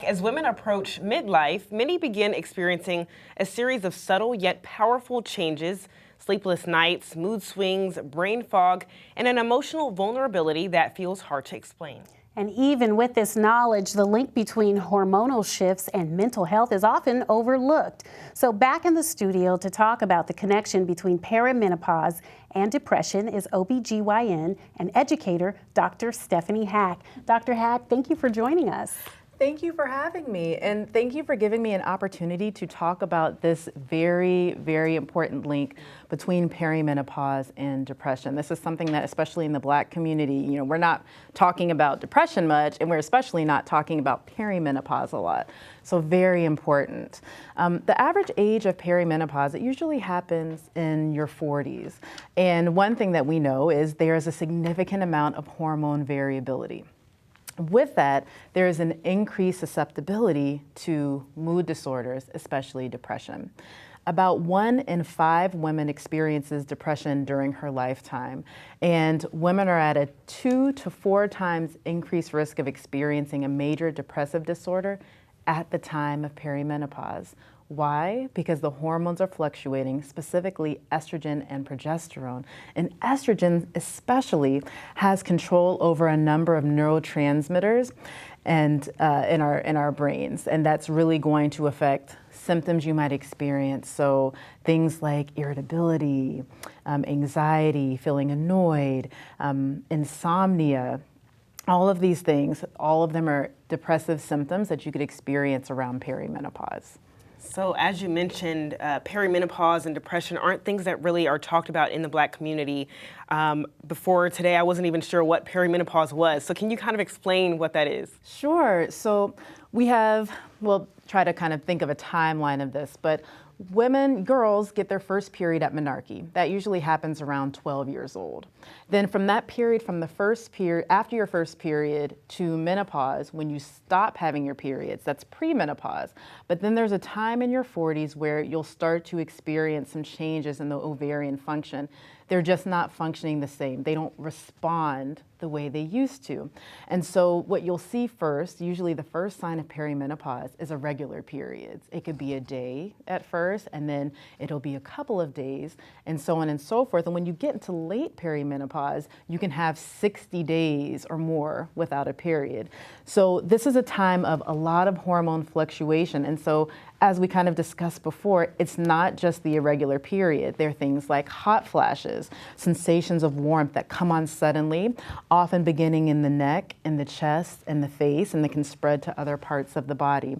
As women approach midlife, many begin experiencing a series of subtle yet powerful changes: sleepless nights, mood swings, brain fog, and an emotional vulnerability that feels hard to explain. And even with this knowledge, the link between hormonal shifts and mental health is often overlooked. So back in the studio to talk about the connection between perimenopause and depression is OB-GYN and educator Dr. Stephanie Hack. Dr. Hack, thank you for joining us. Thank you for having me, and thank you for giving me an opportunity to talk about this very, very important link between perimenopause and depression. This is something that, especially in the Black community, we're not talking about depression much, and we're especially not talking about perimenopause a lot. So very important. The average age of perimenopause, it usually happens in your 40s. And one thing that we know is there is a significant amount of hormone variability. With that, there is an increased susceptibility to mood disorders, especially depression. About 1 in 5 women experiences depression during her lifetime, and women are at a 2 to 4 times increased risk of experiencing a major depressive disorder at the time of perimenopause. Why? Because the hormones are fluctuating, specifically estrogen and progesterone. And estrogen especially has control over a number of neurotransmitters and in our brains. And that's really going to affect symptoms you might experience. So things like irritability, anxiety, feeling annoyed, insomnia. All of these things, all of them are depressive symptoms that you could experience around perimenopause. So as you mentioned, perimenopause and depression aren't things that really are talked about in the Black community. Before today, I wasn't even sure what perimenopause was. So can you kind of explain what that is? Sure. So we'll try to kind of think of a timeline of this, but girls get their first period at menarche. That usually happens around 12 years old. Then from that period, after your first period to menopause, when you stop having your periods, that's premenopause. But then there's a time in your 40s where you'll start to experience some changes in the ovarian function. They're just not functioning the same. They don't respond the way they used to. And so what you'll see first, usually the first sign of perimenopause, is irregular periods. It could be a day at first, and then it'll be a couple of days, and so on and so forth. And when you get into late perimenopause, you can have 60 days or more without a period. So this is a time of a lot of hormone fluctuation. And so as we kind of discussed before, it's not just the irregular period. There are things like hot flashes, sensations of warmth that come on suddenly, often beginning in the neck, in the chest, and the face, and they can spread to other parts of the body.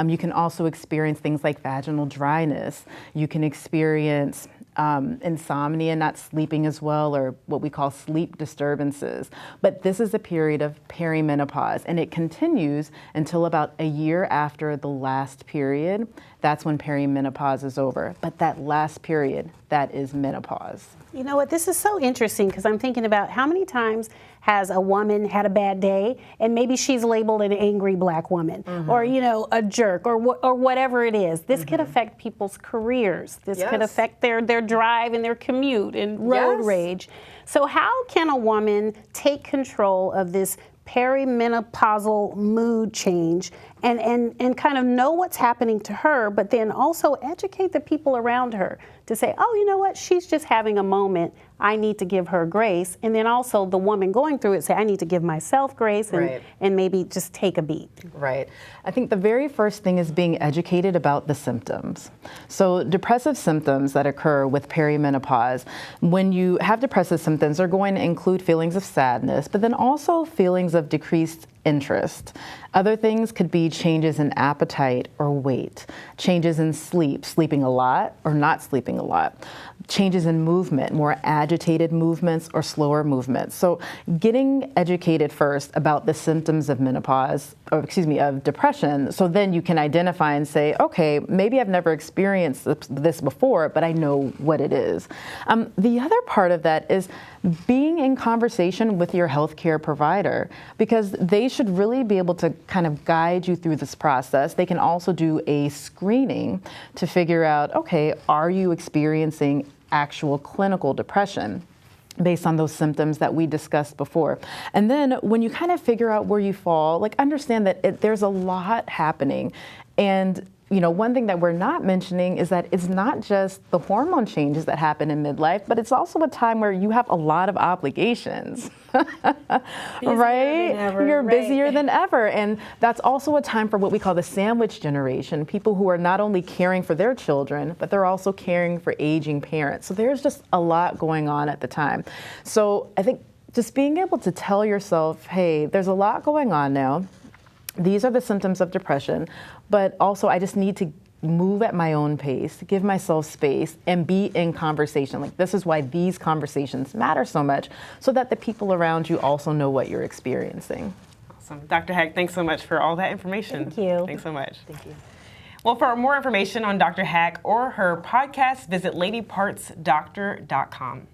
You can also experience things like vaginal dryness. You can experience insomnia, not sleeping as well, or what we call sleep disturbances. But this is a period of perimenopause, and it continues until about a year after the last period. That's when perimenopause is over. But that last period, that is menopause. You know what, this is so interesting because I'm thinking about how many times has a woman had a bad day and maybe she's labeled an angry Black woman, or a jerk, or whatever it is. This could affect people's careers. This could affect their drive and their commute and road rage. So how can a woman take control of this perimenopausal mood change and kind of know what's happening to her, but then also educate the people around her to say, oh, you know what, she's just having a moment. I need to give her grace. And then also the woman going through it say, I need to give myself grace and maybe just take a beat. Right. I think the very first thing is being educated about the symptoms. So depressive symptoms that occur with perimenopause, when you have depressive symptoms, are going to include feelings of sadness, but then also feelings of decreased interest. Other things could be changes in appetite or weight, changes in sleep, sleeping a lot or not sleeping a lot, changes in movement, more agitated movements or slower movements. So getting educated first about the symptoms of of depression, so then you can identify and say, okay, maybe I've never experienced this before, but I know what it is. The other part of that is being in conversation with your healthcare provider, because they should really be able to kind of guide you through this process. They can also do a screening to figure out, okay, are you experiencing actual clinical depression? based on those symptoms that we discussed before. And then when you kind of figure out where you fall, like understand that there's a lot happening. And you know, one thing that we're not mentioning is that it's not just the hormone changes that happen in midlife, but it's also a time where you have a lot of obligations, right? You're busier than ever. And that's also a time for what we call the sandwich generation, people who are not only caring for their children, but they're also caring for aging parents. So there's just a lot going on at the time. So I think just being able to tell yourself, hey, there's a lot going on now. These are the symptoms of depression, but also I just need to move at my own pace, give myself space, and be in conversation. Like, this is why these conversations matter so much, so that the people around you also know what you're experiencing. Awesome. Dr. Hack, thanks so much for all that information. Thank you. Thanks so much. Thank you. Well, for more information on Dr. Hack or her podcast, visit ladypartsdoctor.com.